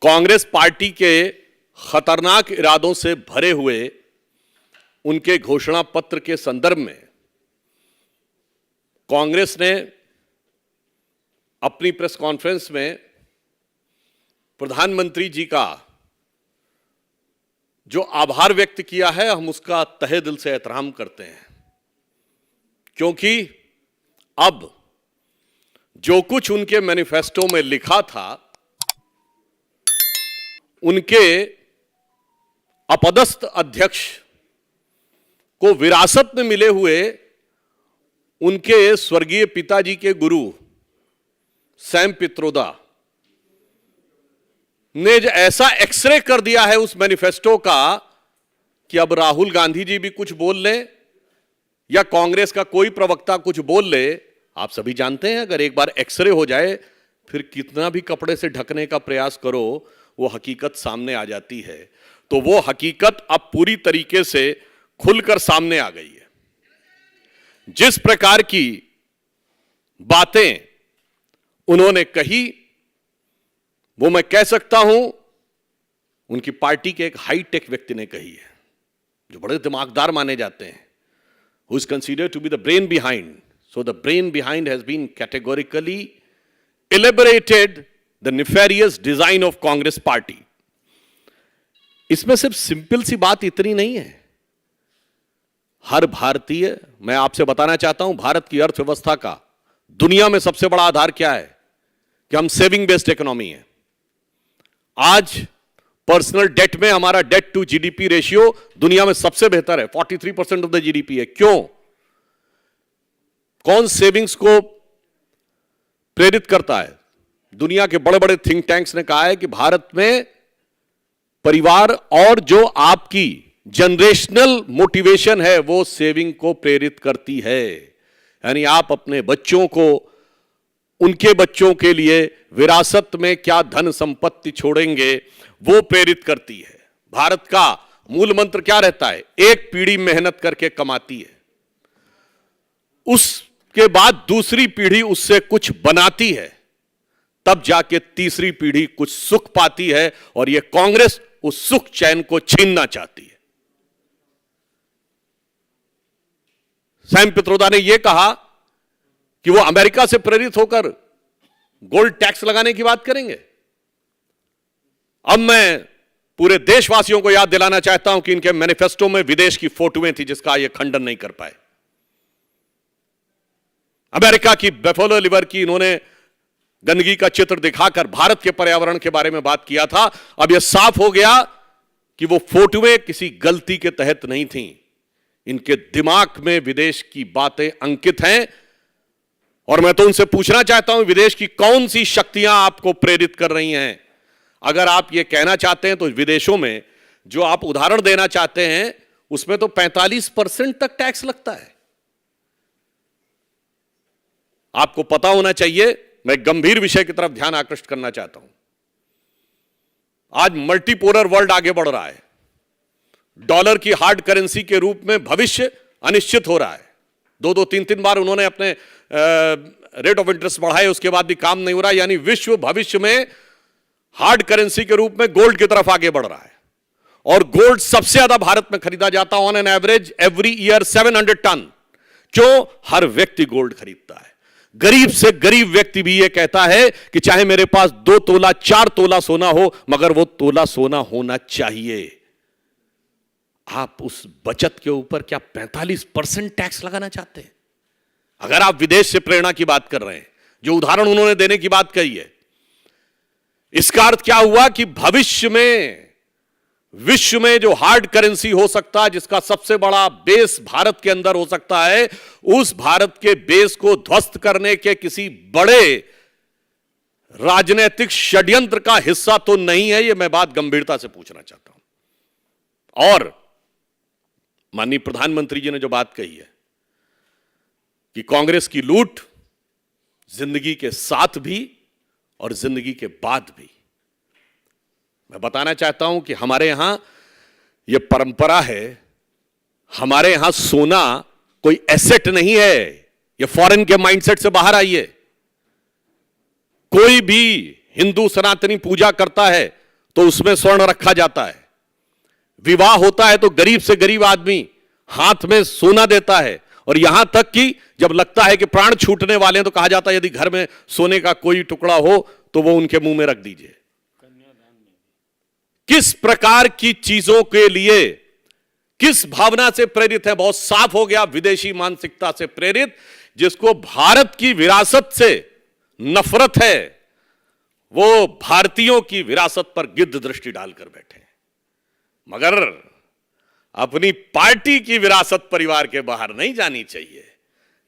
Congress party के खतरनाक इरादों से भरे हुए उनके घोषणा पत्र के संदर्भ में कांग्रेस ने अपनी प्रेस कॉन्फ्रेंस में प्रधानमंत्री जी का जो आभार व्यक्त किया है, हम उसका तहे दिल से एहतराम करते हैं, क्योंकि अब जो कुछ उनके मैनिफेस्टो में लिखा था, उनके अपदस्थ अध्यक्ष को विरासत में मिले हुए उनके स्वर्गीय पिताजी के गुरु सैम पित्रोदा ने ऐसा एक्सरे कर दिया है उस मैनिफेस्टो का कि अब राहुल गांधी जी भी कुछ बोल लें या कांग्रेस का कोई प्रवक्ता कुछ बोल ले, आप सभी जानते हैं अगर एक बार एक्सरे हो जाए फिर कितना भी कपड़े से ढकने का प्रयास करो वो हकीकत सामने आ जाती है। तो वो हकीकत अब पूरी तरीके से खुलकर सामने आ गई है। जिस प्रकार की बातें उन्होंने कही वो मैं कह सकता हूं उनकी पार्टी के एक हाईटेक व्यक्ति ने कही है, जो बड़े दिमागदार माने जाते हैं, who is considered to be the brain behind. So the brain behind has been categorically elaborated the nefarious design of Congress party. इसमें सिर्फ सिंपल सी बात इतनी नहीं है। हर भारतीय, मैं आपसे बताना चाहता हूं, भारत की अर्थव्यवस्था का दुनिया में सबसे बड़ा आधार क्या है कि हम सेविंग बेस्ड इकोनॉमी है। आज पर्सनल डेट में हमारा डेट टू जीडीपी रेशियो दुनिया में सबसे बेहतर है, 43% ऑफ द जीडीपी है। क्यों? कौन सेविंग्स को प्रेरित करता है? दुनिया के बड़े बड़े थिंक टैंक्स ने कहा है कि भारत में परिवार और जो आपकी जनरेशनल मोटिवेशन है वो सेविंग को प्रेरित करती है। यानी आप अपने बच्चों को, उनके बच्चों के लिए विरासत में क्या धन संपत्ति छोड़ेंगे वो प्रेरित करती है। भारत का मूल मंत्र क्या रहता है? एक पीढ़ी मेहनत करके कमाती है, उसके बाद दूसरी पीढ़ी उससे कुछ बनाती है, तब जाके तीसरी पीढ़ी कुछ सुख पाती है, और यह कांग्रेस उस सुख चैन को छीनना चाहती है। सैम पित्रोदा ने यह कहा कि वो अमेरिका से प्रेरित होकर गोल्ड टैक्स लगाने की बात करेंगे। अब मैं पूरे देशवासियों को याद दिलाना चाहता हूं कि इनके मैनिफेस्टो में विदेश की फोटोएं थी जिसका ये खंडन नहीं कर पाए। अमेरिका की बेफलो लिवर की इन्होंने गंदगी का चित्र दिखाकर भारत के पर्यावरण के बारे में बात किया था। अब यह साफ हो गया कि वो फोटोएं किसी गलती के तहत नहीं थी, इनके दिमाग में विदेश की बातें अंकित हैं। और मैं तो उनसे पूछना चाहता हूं, विदेश की कौन सी शक्तियां आपको प्रेरित कर रही हैं? अगर आप ये कहना चाहते हैं तो विदेशों में जो आप उदाहरण देना चाहते हैं उसमें तो 45% तक टैक्स लगता है। आपको पता होना चाहिए, मैं गंभीर विषय की तरफ ध्यान आकृष्ट करना चाहता हूं। आज मल्टीपोलर वर्ल्ड आगे बढ़ रहा है, डॉलर की हार्ड करेंसी के रूप में भविष्य अनिश्चित हो रहा है। 2-2, 3-3 बार उन्होंने अपने रेट ऑफ इंटरेस्ट बढ़ाए, उसके बाद भी काम नहीं हो रहा। यानी विश्व भविष्य में हार्ड करेंसी के रूप में गोल्ड की तरफ आगे बढ़ रहा है, और गोल्ड सबसे ज्यादा भारत में खरीदा जाता है, on an average every year 700 ton. क्यों? हर व्यक्ति गोल्ड खरीदता है। गरीब से गरीब व्यक्ति भी यह कहता है कि चाहे मेरे पास 2 तोला 4 तोला सोना हो, मगर वो तोला सोना होना चाहिए। आप उस बचत के ऊपर क्या 45% टैक्स लगाना चाहते हैं? अगर आप विदेश से प्रेरणा की बात कर रहे हैं, जो उदाहरण उन्होंने देने की बात कही है, इसका अर्थ क्या हुआ कि भविष्य में विश्व में जो हार्ड करेंसी हो सकता है, जिसका सबसे बड़ा बेस भारत के अंदर हो सकता है, उस भारत के बेस को ध्वस्त करने के किसी बड़े राजनीतिक षड्यंत्र का हिस्सा तो नहीं है। यह मैं बात गंभीरता से पूछना चाहता हूं। और माननीय प्रधानमंत्री जी ने जो बात कही है कि कांग्रेस की लूट जिंदगी के साथ भी और जिंदगी के बाद भी, मैं बताना चाहता हूं कि हमारे यहां यह परंपरा है, हमारे यहां सोना कोई एसेट नहीं है। यह फॉरेन के माइंडसेट से बाहर आइए। कोई भी हिंदू सनातनी पूजा करता है तो उसमें स्वर्ण रखा जाता है, विवाह होता है तो गरीब से गरीब आदमी हाथ में सोना देता है, और यहां तक कि जब लगता है कि प्राण छूटने वाले हैं तो कहा जाता है यदि घर में सोने का कोई टुकड़ा हो तो वो उनके मुंह में रख दीजिए। किस प्रकार की चीजों के लिए, किस भावना से प्रेरित है? बहुत साफ हो गया, विदेशी मानसिकता से प्रेरित, जिसको भारत की विरासत से नफरत है, वो भारतीयों की विरासत पर गिद्ध दृष्टि डालकर बैठे। मगर अपनी पार्टी की विरासत परिवार के बाहर नहीं जानी चाहिए।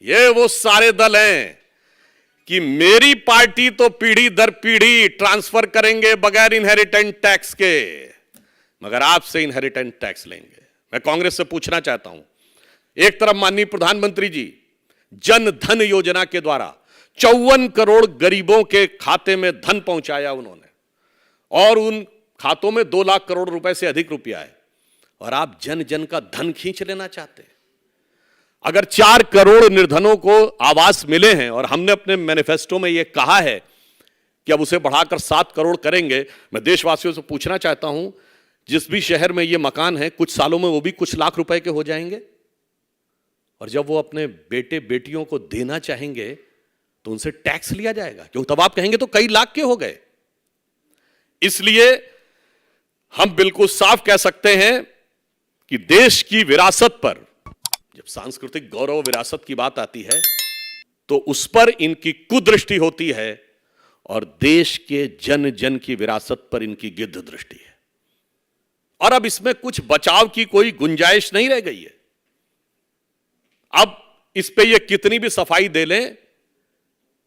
ये वो सारे दल हैं कि मेरी पार्टी तो पीढ़ी दर पीढ़ी ट्रांसफर करेंगे बगैर इनहेरिटेंट टैक्स के, मगर आपसे इनहेरिटेंट टैक्स लेंगे। मैं कांग्रेस से पूछना चाहता हूं, एक तरफ माननीय प्रधानमंत्री जी जन धन योजना के द्वारा 54 करोड़ गरीबों के खाते में धन पहुंचाया उन्होंने, और उन खातों में 2 लाख करोड़ रुपए से अधिक रुपया है, और आप जन जन का धन खींच लेना चाहते हैं। अगर 4 करोड़ निर्धनों को आवास मिले हैं, और हमने अपने मैनिफेस्टो में यह कहा है कि अब उसे बढ़ाकर 7 करोड़ करेंगे, मैं देशवासियों से पूछना चाहता हूं, जिस भी शहर में ये मकान है कुछ सालों में वो भी कुछ लाख रुपए के हो जाएंगे, और जब वो अपने बेटे बेटियों को देना चाहेंगे तो उनसे टैक्स लिया जाएगा, क्योंकि तब आप कहेंगे तो कई लाख के हो गए। इसलिए हम बिल्कुल साफ कह सकते हैं कि देश की विरासत पर, जब सांस्कृतिक गौरव विरासत की बात आती है तो उस पर इनकी कुदृष्टि होती है, और देश के जन जन की विरासत पर इनकी गिद्ध दृष्टि है। और अब इसमें कुछ बचाव की कोई गुंजाइश नहीं रह गई है। अब इस पे ये कितनी भी सफाई दे लें,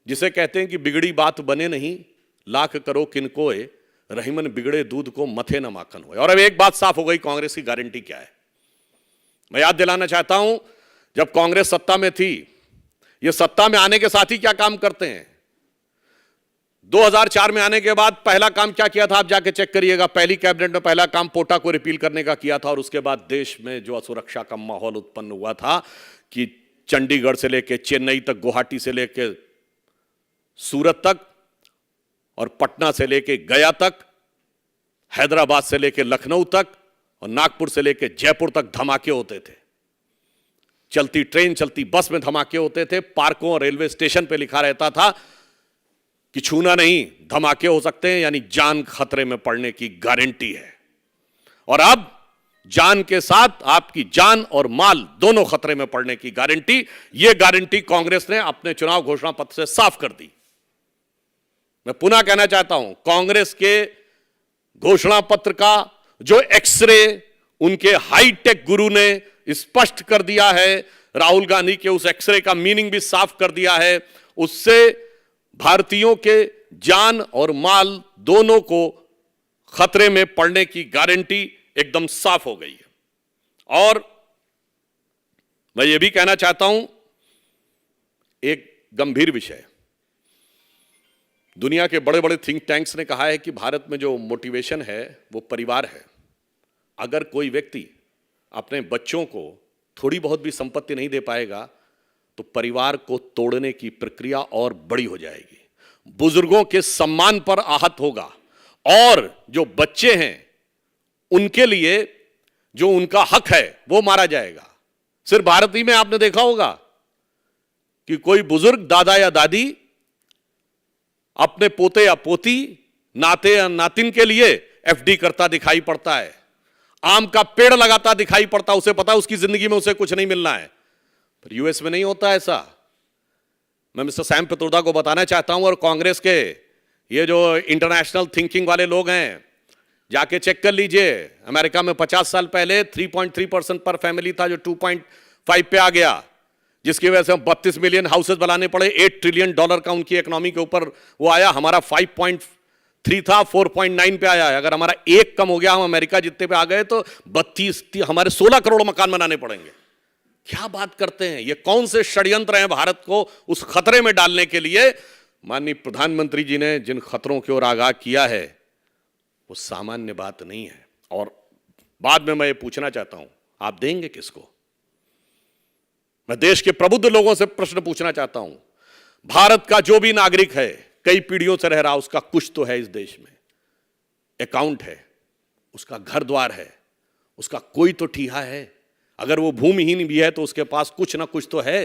जिसे कहते हैं कि बिगड़ी बात बने नहीं, लाख करो किनकोए, रहीमन बिगड़े दूध को मथे न माखन होए। और अब एक बात साफ हो गई, कांग्रेस की गारंटी क्या है। मैं याद दिलाना चाहता हूं, जब कांग्रेस सत्ता में थी, ये सत्ता में आने के साथ ही क्या काम करते हैं। 2004 में आने के बाद पहला काम क्या किया था, आप जाके चेक करिएगा। पहली कैबिनेट में पहला काम पोटा को रिपील करने का किया था, और उसके बाद देश में जो असुरक्षा का माहौल उत्पन्न हुआ था कि चंडीगढ़ से लेकर चेन्नई तक, गुवाहाटी से लेकर सूरत तक, और पटना से लेकर गया तक, हैदराबाद से लेकर लखनऊ तक, और नागपुर से लेकर जयपुर तक धमाके होते थे। चलती ट्रेन, चलती बस में धमाके होते थे। पार्कों और रेलवे स्टेशन पे लिखा रहता था कि छूना नहीं, धमाके हो सकते हैं, यानी जान खतरे में पड़ने की गारंटी है। और अब जान के साथ आपकी जान और माल दोनों खतरे में पड़ने की गारंटी, यह गारंटी कांग्रेस ने अपने चुनाव घोषणा पत्र से साफ कर दी। मैं पुनः कहना चाहता हूं, कांग्रेस के घोषणा पत्र का जो एक्सरे उनके हाईटेक गुरु ने स्पष्ट कर दिया है, राहुल गांधी के उस एक्सरे का मीनिंग भी साफ कर दिया है, उससे भारतीयों के जान और माल दोनों को खतरे में पड़ने की गारंटी एकदम साफ हो गई है। और मैं ये भी कहना चाहता हूं, एक गंभीर विषय, दुनिया के बड़े बड़े थिंक टैंक्स ने कहा है कि भारत में जो मोटिवेशन है वो परिवार है। अगर कोई व्यक्ति अपने बच्चों को थोड़ी बहुत भी संपत्ति नहीं दे पाएगा तो परिवार को तोड़ने की प्रक्रिया और बड़ी हो जाएगी, बुजुर्गों के सम्मान पर आहत होगा, और जो बच्चे हैं उनके लिए जो उनका हक है वो मारा जाएगा। सिर्फ भारत ही में आपने देखा होगा कि कोई बुजुर्ग दादा या दादी अपने पोते या पोती, नाते या नातिन के लिए एफडी करता दिखाई पड़ता है, आम का पेड़ लगाता दिखाई पड़ता, उसे पता उसकी जिंदगी में उसे कुछ नहीं मिलना है। पर यूएस में नहीं होता ऐसा। मैं मिस्टर सैम पित्रोदा को बताना चाहता हूं, और कांग्रेस के ये जो इंटरनेशनल थिंकिंग वाले लोग हैं, जाके चेक कर लीजिए। अमेरिका में 50 साल पहले 3.3% पर फैमिली था, जो 2.5 पे आ गया, जिसकी वजह से 32 मिलियन हाउसेस बनाने पड़े। $8 ट्रिलियन का उनकी इकोनॉमी के ऊपर वो आया। हमारा 5.3 था, 4.9 पे आया है। अगर हमारा एक कम हो गया, हम अमेरिका जितने पे आ गए, तो 32 हमारे 16 करोड़ मकान बनाने पड़ेंगे। क्या बात करते हैं, ये कौन से षड्यंत्र हैं भारत को उस खतरे में डालने के लिए। माननीय प्रधानमंत्री जी ने जिन खतरों की ओर आगाह किया है वो सामान्य बात नहीं है। और बाद में मैं ये पूछना चाहता हूं, आप देंगे किसको? मैं देश के प्रबुद्ध लोगों से प्रश्न पूछना चाहता हूं। भारत का जो भी नागरिक है, कई पीढ़ियों से रह रहा, उसका कुछ तो है इस देश में। अकाउंट है, उसका घर द्वार है, उसका कोई तो ठीहा है। अगर वो भूमिहीन भी है तो उसके पास कुछ ना कुछ तो है।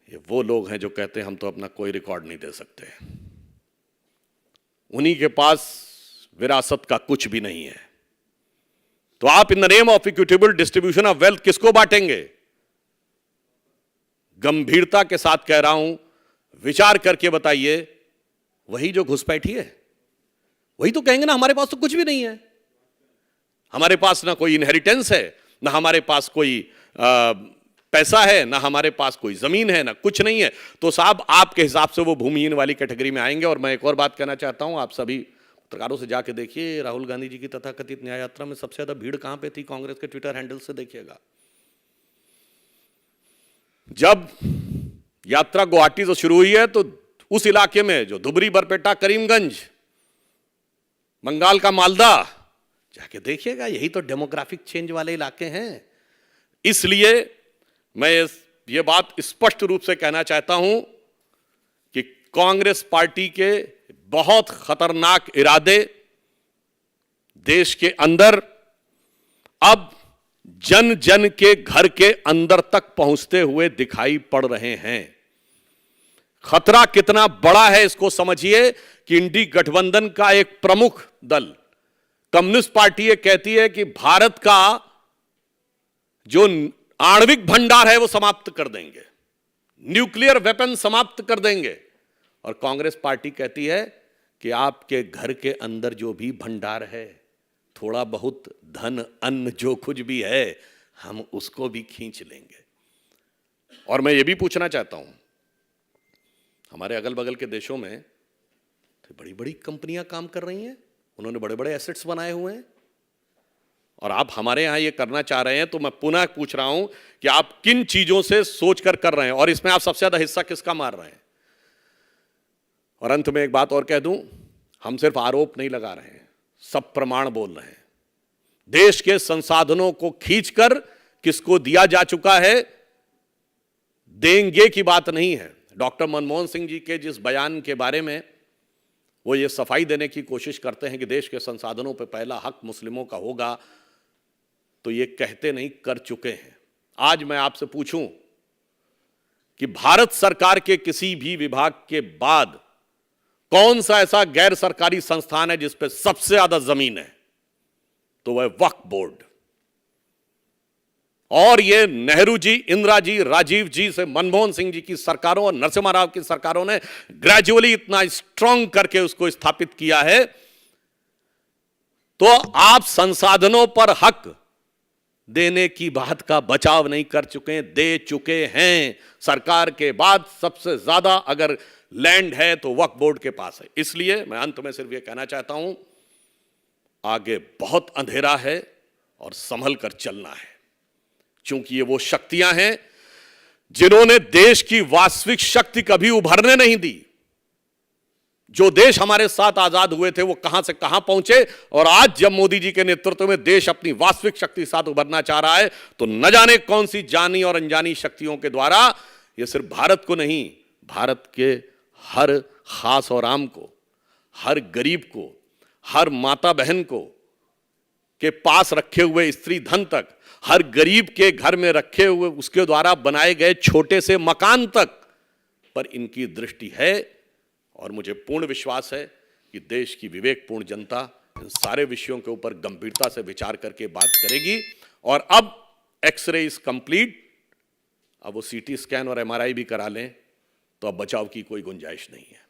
ये वो लोग हैं जो कहते हैं हम तो अपना कोई रिकॉर्ड नहीं दे सकते। उन्हीं के पास विरासत का कुछ भी नहीं है। तो आप in the name of equitable distribution of wealth किसको बांटेंगे? गंभीरता के साथ कह रहा हूं, विचार करके बताइए। वही जो घुसपैठी है वही तो कहेंगे ना हमारे पास तो कुछ भी नहीं है, हमारे पास ना कोई इनहेरिटेंस है, ना हमारे पास कोई पैसा है, ना हमारे पास कोई जमीन है, ना कुछ नहीं है। तो साहब आपके हिसाब से वो भूमिहीन वाली कैटेगरी में आएंगे। और मैं एक और बात कहना चाहता हूं, आप सभी पत्रकारों से जाके देखिए, राहुल गांधी जी की तथाकथित न्याय यात्रा में सबसे ज्यादा भीड़ कहां पे थी? कांग्रेस के ट्विटर हैंडल से देखिएगा। जब यात्रा गुवाहाटी से शुरू हुई है तो उस इलाके में जो धुबरी, बरपेटा, करीमगंज, बंगाल का मालदा, जाके देखिएगा, यही तो डेमोग्राफिक चेंज वाले इलाके हैं। इसलिए मैं ये बात स्पष्ट रूप से कहना चाहता हूं कि कांग्रेस पार्टी के बहुत खतरनाक इरादे देश के अंदर अब जन जन के घर के अंदर तक पहुंचते हुए दिखाई पड़ रहे हैं। खतरा कितना बड़ा है इसको समझिए कि इंडी गठबंधन का एक प्रमुख दल कम्युनिस्ट पार्टी ये कहती है कि भारत का जो आणविक भंडार है वो समाप्त कर देंगे, न्यूक्लियर वेपन समाप्त कर देंगे। और कांग्रेस पार्टी कहती है कि आपके घर के अंदर जो भी भंडार है, थोड़ा बहुत धन, अन्न, जो कुछ भी है, हम उसको भी खींच लेंगे। और मैं ये भी पूछना चाहता हूं, हमारे अगल बगल के देशों में तो बड़ी बड़ी कंपनियां काम कर रही हैं, उन्होंने बड़े बड़े एसेट्स बनाए हुए हैं, और आप हमारे यहां ये करना चाह रहे हैं। तो मैं पुनः पूछ रहा हूं कि आप किन चीजों से सोचकर कर रहे हैं, और इसमें आप सबसे ज्यादा हिस्सा किसका मार रहे हैं? और अंत में एक बात और कह दूं, हम सिर्फ आरोप नहीं लगा रहे हैं, सब प्रमाण बोल रहे हैं। देश के संसाधनों को खींचकर किसको दिया जा चुका है, देंगे की बात नहीं है। डॉक्टर मनमोहन सिंह जी के जिस बयान के बारे में वो ये सफाई देने की कोशिश करते हैं कि देश के संसाधनों पर पहला हक मुस्लिमों का होगा, तो ये कहते नहीं, कर चुके हैं। आज मैं आपसे पूछूं कि भारत सरकार के किसी भी विभाग के बाद कौन सा ऐसा गैर सरकारी संस्थान है जिस पे सबसे ज्यादा जमीन है? तो वह वक्फ बोर्ड। और ये नेहरू जी, इंदिरा जी, राजीव जी से मनमोहन सिंह जी की सरकारों और नरसिम्हा राव की सरकारों ने ग्रेजुअली इतना स्ट्रांग करके उसको स्थापित किया है। तो आप संसाधनों पर हक देने की बात का बचाव नहीं कर चुके, दे चुके हैं। सरकार के बाद सबसे ज्यादा अगर लैंड है तो वक्फ बोर्ड के पास है। इसलिए मैं अंत में सिर्फ यह कहना चाहता हूं, आगे बहुत अंधेरा है और संभल कर चलना है, क्योंकि ये वो शक्तियां हैं जिन्होंने देश की वास्तविक शक्ति कभी उभरने नहीं दी। जो देश हमारे साथ आजाद हुए थे वो कहां से कहां पहुंचे, और आज जब मोदी जी के नेतृत्व में देश अपनी वास्तविक शक्ति के साथ उभरना चाह रहा है, तो न जाने कौन सी जानी और अनजानी शक्तियों के द्वारा यह सिर्फ भारत को नहीं, भारत के हर खास और आम को, हर गरीब को, हर माता बहन को के पास रखे हुए स्त्री धन तक, हर गरीब के घर में रखे हुए उसके द्वारा बनाए गए छोटे से मकान तक पर इनकी दृष्टि है। और मुझे पूर्ण विश्वास है कि देश की विवेकपूर्ण जनता इन सारे विषयों के ऊपर गंभीरता से विचार करके बात करेगी। और अब एक्सरे इज कंप्लीट, अब वो सीटी स्कैन और एमआरआई भी करा लें तो अब बचाव की कोई गुंजाइश नहीं है।